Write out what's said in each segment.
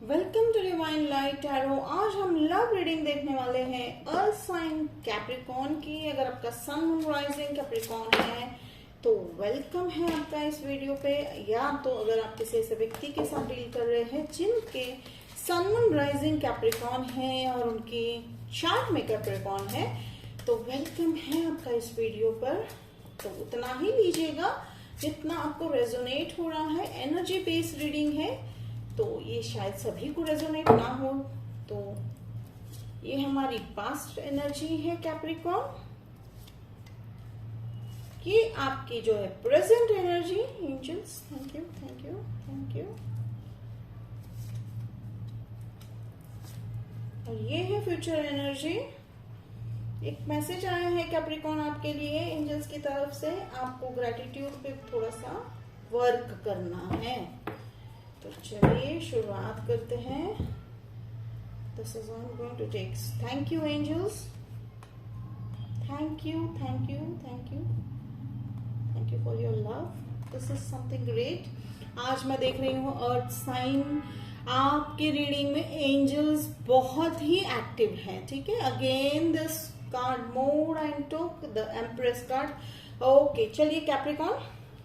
Welcome to divine light tarot. आज हम love reading देखने वाले हैं अर्थ साइन कैप्रिकॉर्न की। अगर आपका सन मून राइजिंग कैप्रिकॉर्न है तो वेलकम है आपका इस वीडियो पे, या तो अगर आप किसी ऐसे व्यक्ति के साथ डील कर रहे हैं जिनके सन मून राइजिंग कैप्रिकॉर्न है और उनकी चार्ट में कैप्रिकॉर्न है, तो वेलकम है आपका इस वीडियो पर। तो उतना ही लीजिएगा जितना आपको रेजोनेट हो रहा है। एनर्जी बेस्ड रीडिंग है तो ये शायद सभी को रेजोनेट ना हो। तो ये हमारी पास्ट एनर्जी है कैप्रिकॉर्न, ये आपकी जो है present energy. Angels thank you thank you thank you. और ये है फ्यूचर एनर्जी। एक मैसेज आया है कैप्रिकॉर्न आपके लिए एंजल्स की तरफ से, आपको ग्रेटिट्यूड पे थोड़ा सा वर्क करना है। तो चलिए शुरुआत करते हैं। This is I am going to take. Thank you angels, thank you thank you thank you thank you for your love. This is something great. आज मैं देख रही हूँ अर्थ साइन आपकी रीडिंग में एंजल्स बहुत ही एक्टिव हैं। ठीक है, again this card more and took the empress card. Okay चलिए कैप्रिकॉर्न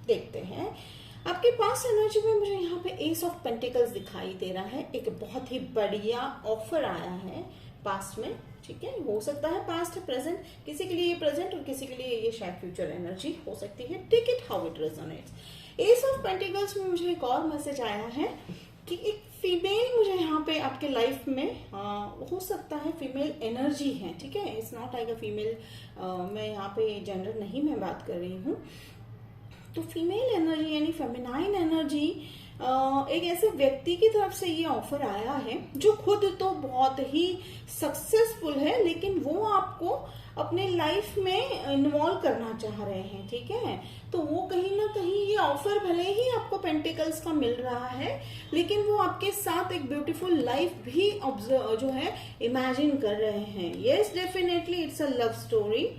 देखते हैं। आपके पास एनर्जी में मुझे यहाँ पे एस ऑफ पेंटिकल्स दिखाई दे रहा है। एक बहुत ही बढ़िया ऑफर आया है पास्ट में। ठीक है, हो सकता है पास्ट प्रेजेंट, किसी के लिए ये प्रेजेंट और किसी के लिए ये शायद फ्यूचर एनर्जी हो सकती है। Take it how it resonates. Ace of pentacles में मुझे एक और मैसेज आया है कि एक फीमेल मुझे यहाँ पे आपके लाइफ में हो सकता है फीमेल एनर्जी है। ठीक है, it's not like a female, मैं यहाँ पे जेंडर नहीं मैं बात कर रही हूँ। तो फीमेल एनर्जी यानी फेमिनाइन एनर्जी, एक ऐसे व्यक्ति की तरफ से ये ऑफर आया है जो खुद तो बहुत ही सक्सेसफुल है, लेकिन वो आपको अपने लाइफ में इन्वॉल्व करना चाह रहे हैं। ठीक है, तो वो कहीं ना कहीं ये ऑफर भले ही आपको पेंटिकल्स का मिल रहा है, लेकिन वो आपके साथ एक ब्यूटीफुल लाइफ भी जो है इमेजिन कर रहे हैं। Yes definitely it's a love story.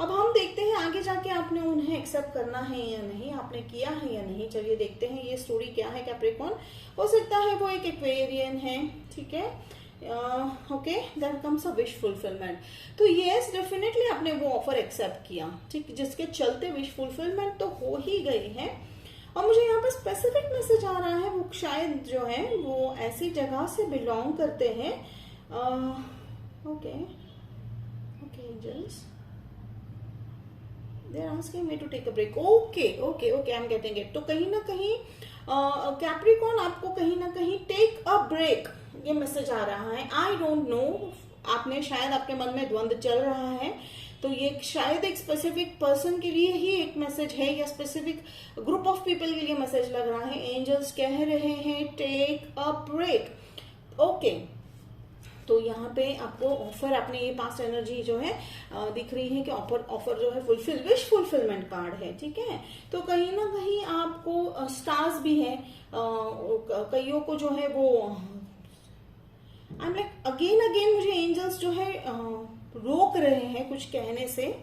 अब हम देखते हैं आगे जाके आपने उन्हें एक्सेप्ट करना है या नहीं, आपने किया है या नहीं। चलिए देखते हैं ये स्टोरी क्या है कैप्रिकॉर्न। हो सकता है वो एक एक्वेरियन है। ठीक है, okay then comes a wish fulfilment. तो यस डेफिनेटली आपने वो ऑफर एक्सेप्ट किया, ठीक, जिसके चलते विश फुलफिलमेंट तो हो ही गई है। और मुझे यहाँ पर स्पेसिफिक मैसेज आ रहा है, वो शायद जो है वो ऐसी जगह से बिलोंग करते हैं। Okay okay angels, they are asking me to take a break. Okay, I'm getting it. तो कहीं ना कहीं कैप्रिकॉर्न आपको कहीं ना कहीं टेक अ ब्रेक ये मैसेज आ रहा है। आई डोंट नो, आपने शायद आपके मन में द्वंद्व चल रहा है, तो ये शायद एक स्पेसिफिक पर्सन के लिए ही एक मैसेज है या स्पेसिफिक ग्रुप ऑफ पीपल के लिए मैसेज लग रहा है। एंजल्स कह रहे हैं टेक अ ब्रेक। ओके, तो यहाँ पे आपको ऑफर, आपने ये पास्ट एनर्जी जो है दिख रही है कि ऑफर जो है फुलफिल, विश फुलफिलमेंट कार्ड है। ठीक है, तो कहीं ना कहीं आपको स्टार्स भी है, कईयों को जो है वो आई एम लाइक अगेन मुझे एंजल्स जो है रोक रहे हैं कुछ कहने से।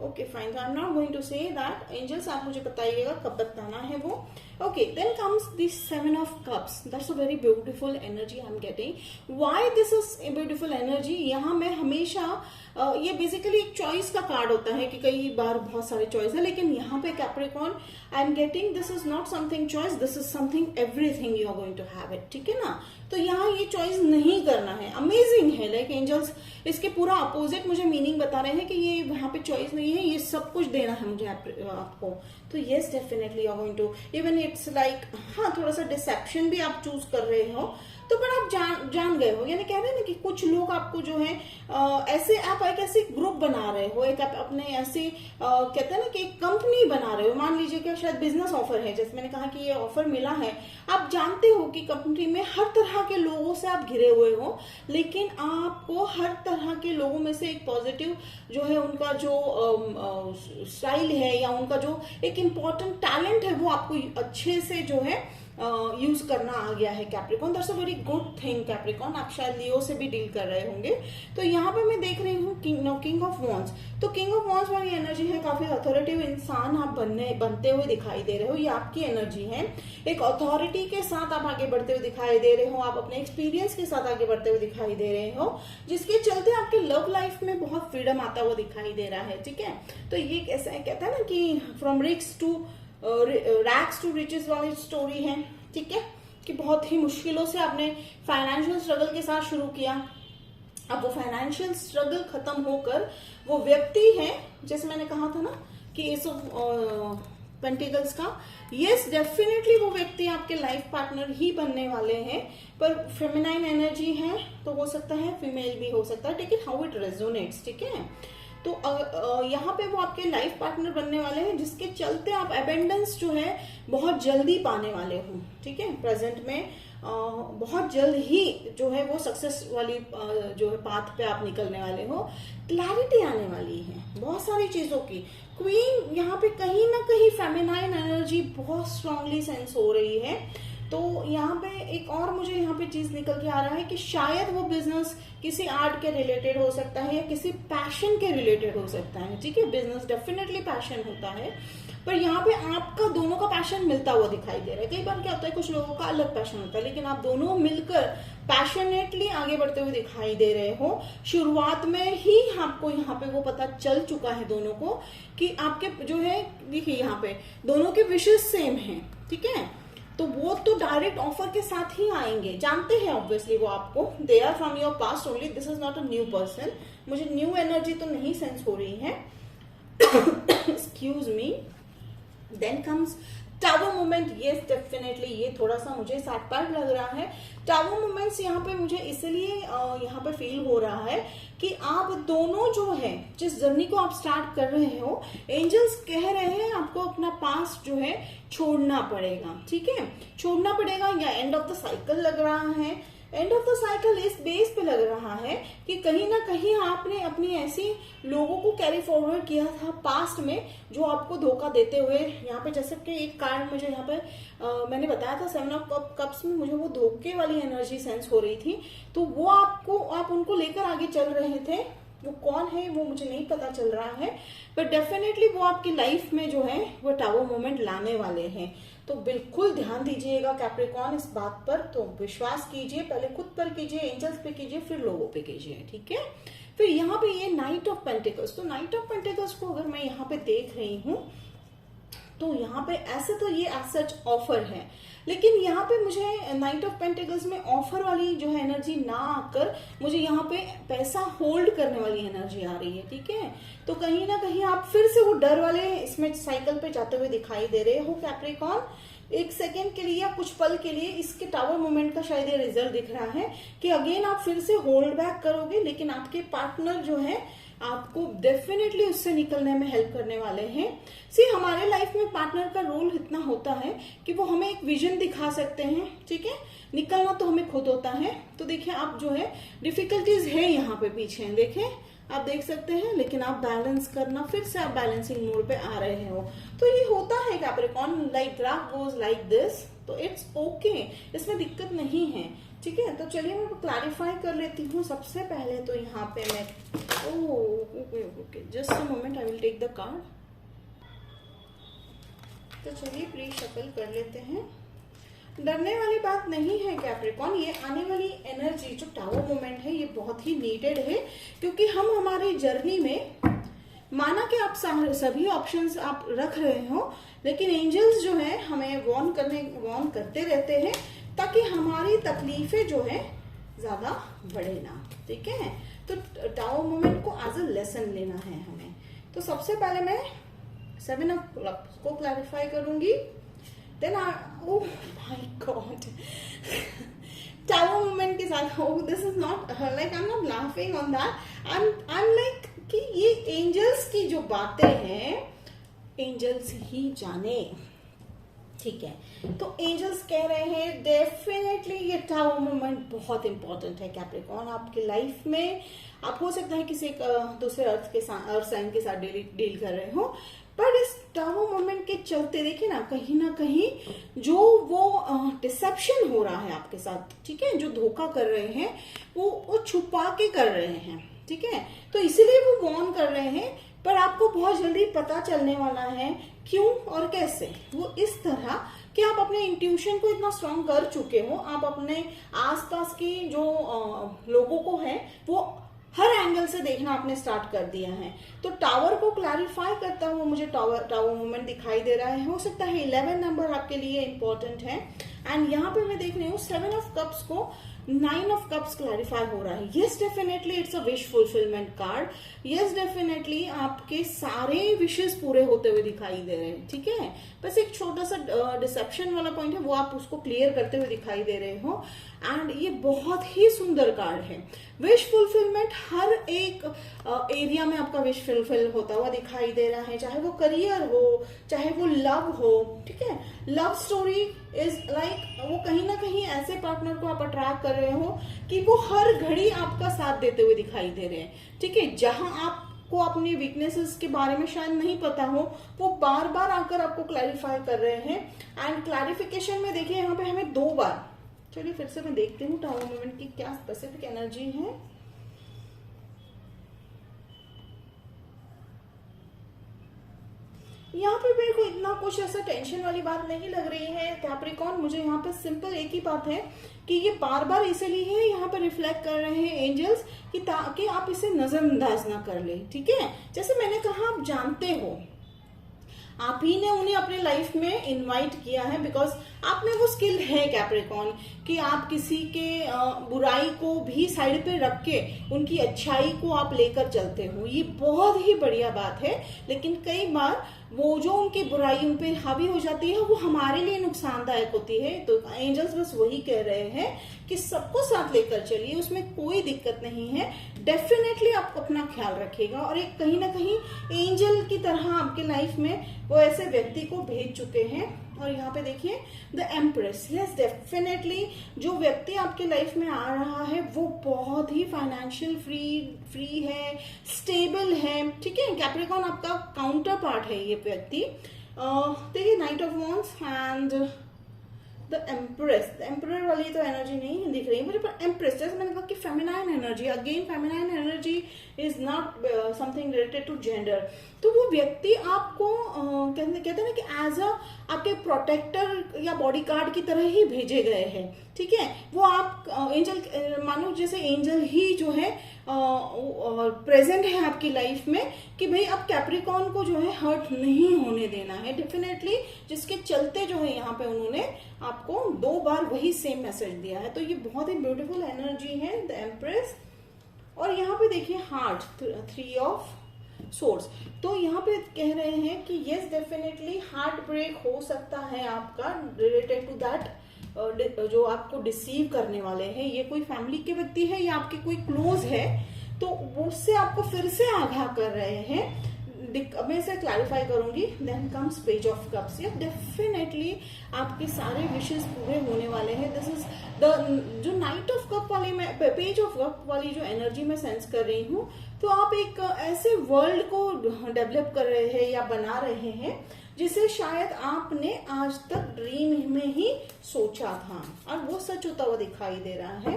Okay fine, I am not going to say that. Angels आप मुझे बताइएगा कब बताना है वो। Okay then comes this 7 of cups. That's a very beautiful energy I am getting. Why this is a beautiful energy? यहाँ मैं हमेशा ये बेसिकली एक चॉइस का कार्ड होता है कि कई बार बहुत सारे चॉइस है, लेकिन यहाँ पे Capricorn I am getting this is not something choice, this is something everything you are going to have it. ठीक है ना, तो यहाँ ये चॉइस नहीं करना है। अमेजिंग है, लाइक एंजल्स इसके पूरा अपोजिट मुझे मीनिंग बता रहे हैं कि ये यहाँ पे चॉइस नहीं है, ये सब कुछ देना है मुझे आपको। तो yes definitely you are going to, even it's like हाँ थोड़ा सा डिसेप्शन भी आप चूज कर रहे हो, तो पर आप जान गए हो। यानी कह रहे हैं ना कि कुछ लोग आपको जो है ऐसे आप एक ऐसी ग्रुप बना रहे हो, एक आप अपने ऐसे कहते हैं ना कि एक कंपनी बना रहे हो। मान लीजिए कि शायद बिजनेस ऑफर है, जैसे मैंने कहा कि ये ऑफर मिला है, आप जानते हो कि कंपनी में हर तरह के लोगों से आप घिरे हुए हो, लेकिन आपको हर तरह के लोगों में से एक पॉजिटिव जो है उनका जो स्टाइल है या उनका जो एक इम्पोर्टेंट टैलेंट है वो आपको अच्छे से जो है यूज करना आ गया है Capricorn. That's a very good thing Capricorn. आप शायद लियो से भी डील कर रहे होंगे। तो यहाँ पे मैं देख रही हूँ किंग ऑफ वॉन्ड्स। तो किंग ऑफ वॉन्ड्स वाली एनर्जी है, काफी अथॉरिटेटिव इंसान आप बनते हुए दिखाई दे रहे हो, ये आपकी एनर्जी है। एक अथॉरिटी के साथ आप आगे बढ़ते हुए दिखाई दे रहे हो, आप अपने एक्सपीरियंस के साथ आगे बढ़ते हुए दिखाई दे रहे हो, जिसके चलते आपके लव लाइफ में बहुत फ्रीडम आता हुआ दिखाई दे रहा है। ठीक है, तो ये कैसा है, कहता है ना कि फ्रॉम रैग्स टू रिचेस वाली स्टोरी है। ठीक है, कि बहुत ही मुश्किलों से आपने फाइनेंशियल स्ट्रगल के साथ शुरू किया, अब वो फाइनेंशियल स्ट्रगल खत्म होकर वो व्यक्ति है, जैसे मैंने कहा था ना कि एस ऑफ पेंटिकल्स का, यस डेफिनेटली वो व्यक्ति आपके लाइफ पार्टनर ही बनने वाले हैं, पर फेमिनाइन एनर्जी है तो हो सकता है फीमेल भी हो सकता है, take it how it resonates. ठीक है, तो यहाँ पे वो आपके लाइफ पार्टनर बनने वाले हैं, जिसके चलते आप अबेंडेंस जो है बहुत जल्दी पाने वाले हो। ठीक है, प्रेजेंट में बहुत जल्द ही जो है वो सक्सेस वाली जो है पाथ पे आप निकलने वाले हो। क्लैरिटी आने वाली है बहुत सारी चीजों की। क्वीन यहाँ पे कहीं ना कहीं फेमिनाइन एनर्जी बहुत स्ट्रांगली सेंस हो रही है। तो यहाँ पे एक और मुझे यहाँ पे चीज निकल के आ रहा है कि शायद वो बिजनेस किसी आर्ट के रिलेटेड हो सकता है या किसी पैशन के रिलेटेड हो सकता है। ठीक है, बिजनेस डेफिनेटली पैशन होता है, पर यहाँ पे आपका दोनों का पैशन मिलता हुआ दिखाई दे रहा है। कई बार क्या होता है, कुछ लोगों का अलग पैशन होता है, लेकिन आप दोनों मिलकर पैशनेटली आगे बढ़ते हुए दिखाई दे रहे हो। शुरुआत में ही आपको यहाँ पे वो पता चल चुका है दोनों को कि आपके जो है, देखिए यहाँ पे दोनों के विशेष सेम हैं। ठीक है, तो वो तो डायरेक्ट ऑफर के साथ ही आएंगे, जानते हैं ऑब्वियसली वो आपको, they are from your past only, this is not a new person. मुझे न्यू एनर्जी तो नहीं सेंस हो रही है, excuse me. Then comes tower movement. Yes definitely ये थोड़ा सा मुझे सैड पार्ट लग रहा है। टावर मूवमेंट्स यहाँ पे मुझे इसलिए यहाँ पे फील हो रहा है कि आप दोनों जो है, जिस जर्नी को आप स्टार्ट कर रहे हो, एंजल्स कह रहे हैं आपको अपना पास्ट जो है छोड़ना पड़ेगा। ठीक है, छोड़ना पड़ेगा, या एंड ऑफ द साइकिल लग रहा है। एंड ऑफ द साइकिल इस बेस पे लग रहा है कि कहीं ना कहीं आपने अपनी ऐसी लोगों को कैरी फॉरवर्ड किया था पास्ट में जो आपको धोखा देते हुए, यहाँ पे जैसे कि एक कार्ड मुझे यहाँ पे मैंने बताया था 7 ऑफ कप्स में, मुझे वो धोखे वाली एनर्जी सेंस हो रही थी। तो वो आप उनको लेकर आगे चल रहे थे, वो कौन है वो मुझे नहीं पता चल रहा है, बट डेफिनेटली वो आपकी लाइफ में जो है वो टावर मोमेंट लाने वाले हैं। तो बिल्कुल ध्यान दीजिएगा कैप्रिकॉन इस बात पर। तो विश्वास कीजिए, पहले खुद पर कीजिए, एंजल्स पे कीजिए, फिर लोगों पे कीजिए। ठीक है, फिर यहाँ पे ये नाइट ऑफ पेंटिकल्स, तो नाइट ऑफ पेंटिकल्स को अगर मैं यहाँ पे देख रही हूँ तो यहाँ पे ऐसे तो ये एज सच ऑफर है, लेकिन यहाँ पे मुझे नाइट ऑफ पेंटिकल्स में ऑफर वाली जो है एनर्जी ना आकर मुझे यहाँ पे पैसा होल्ड करने वाली एनर्जी आ रही है। ठीक है, तो कहीं ना कहीं आप फिर से वो डर वाले इसमें साइकिल पे जाते हुए दिखाई दे रहे हो कैप्रिकॉन। एक सेकेंड के लिए या कुछ पल के लिए इसके टावर मोमेंट का शायद ये रिजल्ट दिख रहा है कि अगेन आप फिर से होल्ड बैक करोगे, लेकिन आपके पार्टनर जो है आपको डेफिनेटली उससे निकलने में हेल्प करने वाले हैं। सी हमारे लाइफ में पार्टनर का रोल इतना होता है कि वो हमें एक विजन दिखा सकते हैं। ठीक है, निकलना तो हमें खुद होता है। तो देखिए आप जो है डिफिकल्टीज है यहाँ पे पीछे, देखें आप देख सकते हैं, लेकिन आप बैलेंस करना, फिर से आप बैलेंसिंग मोड पे आ रहे हो। तो ये होता है Capricorn, like graph goes like this, तो इट्स ओके, इसमें दिक्कत नहीं है। ठीक है, तो चलिए मैं क्लैरिफाई कर लेती हूँ। सबसे पहले तो यहाँ पे मैं okay just a moment, I will take the card. तो चलिए प्लीज शफल कर लेते हैं। डरने वाली बात नहीं है कैप्रिकॉन, ये आने वाली एनर्जी जो टावर मोमेंट है ये बहुत ही नीडेड है, क्योंकि हम हमारी जर्नी में माना कि आप सभी ऑप्शंस आप रख रहे हो, लेकिन एंजल्स जो है हमें वार्न करते रहते हैं ताकि हमारी तकलीफें जो है ज्यादा बढ़े ना। ठीक है, तो टावर मोमेंट को एज अ लेसन लेना है हमें। तो सबसे पहले मैं 7 ऑफ कप्स को क्लैरिफाई करूंगी। Then oh my god, tower moment के साथ, oh this is not like I am not laughing on that, I am like कि ये एंजल्स की जो बातें हैं एंजल्स ही जाने। ठीक है, तो एंजल्स कह रहे हैं डेफिनेटली ये टावर मोमेंट बहुत इंपॉर्टेंट है कैप्रिकॉन आपकी लाइफ में। आप हो सकता है किसी दूसरे अर्थ साइन के साथ डील कर रहे हो, पर इस टावर मोमेंट के चलते देखिए ना कहीं जो वो डिसेप्शन हो रहा है आपके साथ, ठीक है, जो धोखा कर रहे हैं वो छुपा के कर रहे हैं, ठीक है, तो इसीलिए वो वॉर्न कर रहे हैं, पर आपको बहुत जल्दी पता चलने वाला है क्यों और कैसे। वो इस तरह कि आप अपने इंट्यूशन को इतना स्ट्रांग कर चुके हो, आप अपने आसपास की जो लोगों को है वो हर एंगल से देखना आपने स्टार्ट कर दिया है। तो टावर को क्लैरिफाई करता हुआ मुझे टावर मूवमेंट दिखाई दे रहा है। हो सकता है 11 नंबर आपके लिए इंपॉर्टेंट है। एंड यहाँ पे मैं देख रही हूँ 7 ऑफ कप्स को 9 ऑफ कप्स क्लैरिफाई हो रहा है। Yes definitely it's a wish fulfilment card. Yes definitely आपके सारे विशेस पूरे होते हुए दिखाई दे रहे हैं, ठीक है। बस एक छोटा सा डिसेप्शन वाला पॉइंट है, वो आप उसको क्लियर करते हुए दिखाई दे रहे हो। एंड ये बहुत ही सुंदर कार्ड है। विश फुलफिलमेंट हर एक एरिया में आपका विश फुलफिल होता हुआ दिखाई दे रहा है, चाहे वो करियर हो, चाहे वो लव हो, ठीक है। लव स्टोरी इज लाइक वो कहीं ना कहीं ऐसे पार्टनर को आप अट्रैक्ट कर रहे हो कि वो हर घड़ी आपका साथ देते हुए दिखाई दे रहे हैं, ठीक है। जहां आपको अपनी वीकनेसेस के बारे में शायद नहीं पता हो, वो बार बार आकर आपको क्लैरिफाई कर रहे हैं। एंड क्लैरिफिकेशन में देखिए यहाँ पे हमें 2 बार, चलिए फिर से मैं देखती हूँ टावर मूवमेंट की क्या स्पेसिफिक एनर्जी है। यहाँ पे मेरे को इतना कुछ ऐसा टेंशन वाली बात नहीं लग रही है कैप्रिकॉर्न। मुझे यहाँ पे सिंपल एक ही बात है कि ये बार बार इसलिए है यहाँ पे रिफ्लेक्ट कर रहे हैं एंजल्स कि ताकि आप इसे नजरअंदाज ना कर ले, ठीक है। जैसे मैंने कहा आप जानते हो, आप ही ने उन्हें अपने लाइफ में इनवाइट किया है, बिकॉज आप में वो स्किल है कैप्रिकॉर्न कि आप किसी के बुराई को भी साइड पे रख के उनकी अच्छाई को आप लेकर चलते हो। ये बहुत ही बढ़िया बात है। लेकिन कई बार वो जो उनकी बुराई उन पे हावी हो जाती है वो हमारे लिए नुकसानदायक होती है। तो एंजल्स बस वही कह रहे हैं कि सबको साथ लेकर चलिए, उसमें कोई दिक्कत नहीं है। डेफिनेटली आपको अपना ख्याल रखिएगा। और एक कहीं ना कहीं एंजल की तरह आपके लाइफ में वो ऐसे व्यक्ति को भेज चुके हैं। और यहाँ पे देखिए द एम्प्रेस। यस डेफिनेटली जो व्यक्ति आपके लाइफ में आ रहा है वो बहुत ही फाइनेंशियल फ्री है, स्टेबल है, ठीक है। कैप्रिकॉर्न आपका काउंटर पार्ट है ये व्यक्ति। देखिए night of wands and the empress. The emperor वाली तो एनर्जी नहीं दिख रही है मुझे, पर एम्प्रेस जैसे मैंने कहा कि feminine energy, again feminine energy is not something related to gender. तो वो व्यक्ति आपको कहते हैं ना कि एज अ आपके प्रोटेक्टर या बॉडीगार्ड की तरह ही भेजे गए हैं, ठीक है। वो आप एंजल मानो जैसे एंजल ही जो है प्रेजेंट है आपकी लाइफ में कि भाई अब कैप्रिकॉर्न को जो है हर्ट नहीं होने देना है डेफिनेटली, जिसके चलते जो है यहाँ पे उन्होंने आपको 2 बार वही सेम मैसेज दिया है। तो ये बहुत ही ब्यूटीफुल एनर्जी है द एम्प्रेस। और यहाँ पे देखिए हार्ट, 3 ऑफ सोर्स। तो यहाँ पे कह रहे हैं कि यस डेफिनेटली हार्ट ब्रेक हो सकता है आपका रिलेटेड टू दैट जो आपको डिसीव करने वाले हैं। ये कोई फैमिली के व्यक्ति है या आपके कोई क्लोज है, तो उससे आपको फिर से आगाह कर रहे हैं। मैं इसे क्लैरिफाई करूंगी। Then comes page of cups. ये डेफिनेटली आपके सारे विशेस पूरे होने वाले हैं। दिस इज द जो नाइट ऑफ कप वाली मैं पेज ऑफ कप वाली जो एनर्जी मैं सेंस कर रही हूँ, तो आप एक ऐसे वर्ल्ड को डेवलप कर रहे हैं या बना रहे हैं जिसे शायद आपने आज तक ड्रीम में ही सोचा था और वो सच होता हुआ दिखाई दे रहा है।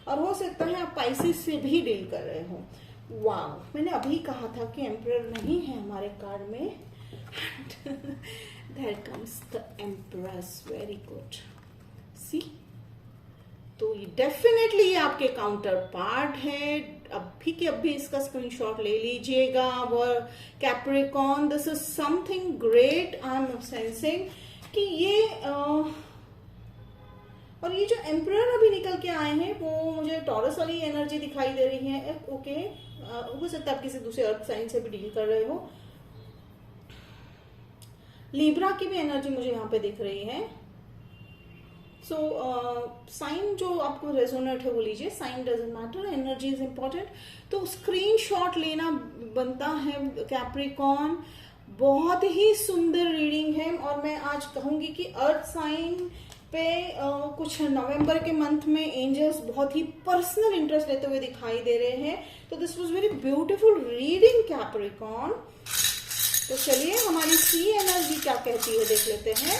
और हो सकता है आप पाइसेस से भी डील कर रहे हो। वाह, मैंने अभी कहा था कि एम्परर नहीं है हमारे कार्ड में। There comes the empress. Very good. See, तो ये डेफिनेटली ये आपके काउंटर पार्ट है। अभी के अभी इसका स्क्रीनशॉट ले लीजिएगा। और Capricorn, this is something great I am sensing कि ये और ये जो एम्परर अभी निकल के आए हैं वो मुझे टॉरस वाली एनर्जी दिखाई दे रही है। ओके, हो सकता है आप किसी दूसरे अर्थ साइन से भी डील कर रहे हो। लिब्रा की भी एनर्जी मुझे यहाँ पे दिख रही है। सो साइन जो आपको रेजोनेट है वो लीजिए, sign doesn't matter, energy is important. तो स्क्रीनशॉट लेना बनता है कैप्रिकॉर्न। बहुत ही सुंदर रीडिंग है। और मैं आज कहूंगी कि अर्थ साइन पे कुछ नवंबर के मंथ में एंजल्स बहुत ही पर्सनल इंटरेस्ट लेते हुए दिखाई दे रहे हैं। तो this was very beautiful reading Capricorn. तो चलिए हमारी सी एनर्जी क्या कहती है देख लेते हैं।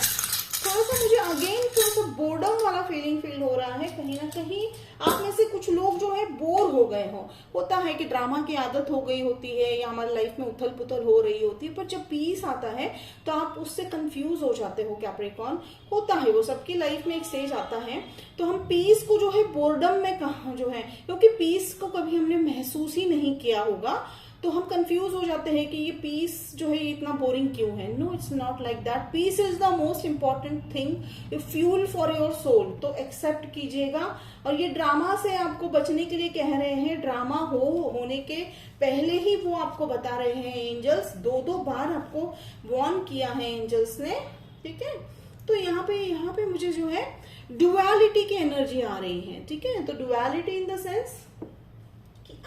थोड़ा सा मुझे अगेन थोड़ा सा बोर्डम वाला फील हो रहा है। कहीं ना कहीं आप में से कुछ लोग जो है बोर हो गए हो। होता है कि ड्रामा की आदत हो गई होती है या हमारी लाइफ में उथल पुथल हो रही होती है, पर जब पीस आता है तो आप उससे कंफ्यूज हो जाते हो कैप्रिकॉर्न। होता है, वो सबकी लाइफ में एक स्टेज आता है। तो हम पीस को जो है बोर्डम में कहा जो है, क्योंकि पीस को कभी हमने महसूस ही नहीं किया होगा, तो हम कंफ्यूज हो जाते हैं कि ये पीस जो है ये इतना बोरिंग क्यों है। No, it's not like that. Peace is the most important thing, fuel for your soul. तो एक्सेप्ट कीजिएगा। और ये ड्रामा से आपको बचने के लिए कह रहे हैं। ड्रामा होने के पहले ही वो आपको बता रहे हैं एंजल्स। 2 बार आपको वार्न किया है एंजल्स ने, ठीक है। तो यहाँ पे मुझे जो है डुअलिटी की एनर्जी आ रही है, ठीक है। तो डुअलिटी इन द सेंस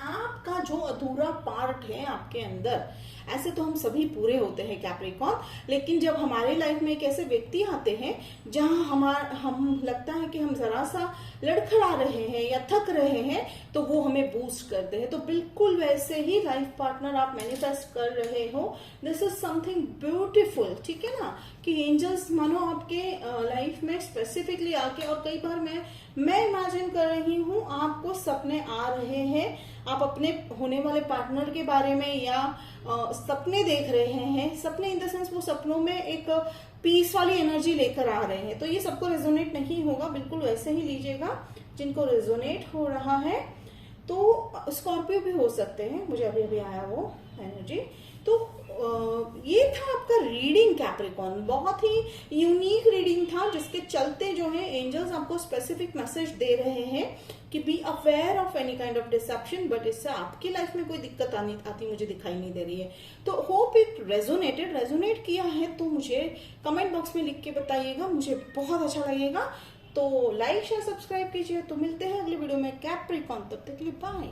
आपका जो अधूरा पार्ट है आपके अंदर, ऐसे तो हम सभी पूरे होते हैं कैप्रिकॉर्न, लेकिन जब हमारे लाइफ में एक ऐसे व्यक्ति आते हैं जहां हम लगता है कि हम जरा सा लड़खड़ा रहे हैं या थक रहे हैं, तो वो हमें बूस्ट करते हैं। तो बिल्कुल वैसे ही लाइफ पार्टनर आप मैनिफेस्ट कर रहे हो। दिस इज समथिंग ब्यूटीफुल, ठीक है ना, कि एंजल्स मानो आपके लाइफ में स्पेसिफिकली आके, और कई बार मैं इमेजिन कर रही हूँ आपको सपने आ रहे हैं, आप अपने होने वाले पार्टनर के बारे में या सपने देख रहे हैं। सपने इन द सेंस वो सपनों में एक पीस वाली एनर्जी लेकर आ रहे हैं। तो ये सबको रेजोनेट नहीं होगा, बिल्कुल वैसे ही लीजिएगा जिनको रेजोनेट हो रहा है। तो स्कॉर्पियो भी हो सकते हैं, मुझे अभी अभी आया वो एनर्जी। तो ये था आपका रीडिंग कैप्रिकॉर्न। बहुत ही यूनिक रीडिंग था, जिसके चलते जो है एंजल्स आपको स्पेसिफिक मैसेज दे रहे हैं कि be aware of any kind of deception. But इससे आपकी लाइफ में कोई दिक्कत आती मुझे दिखाई नहीं दे रही है। तो होप इट रेजोनेट किया है तो मुझे कमेंट बॉक्स में लिख के बताइएगा, मुझे बहुत अच्छा लगेगा। तो लाइक शेयर सब्सक्राइब कीजिए। तो मिलते हैं अगले वीडियो में कैप्रिकॉर्न, तब तक के लिए बाय।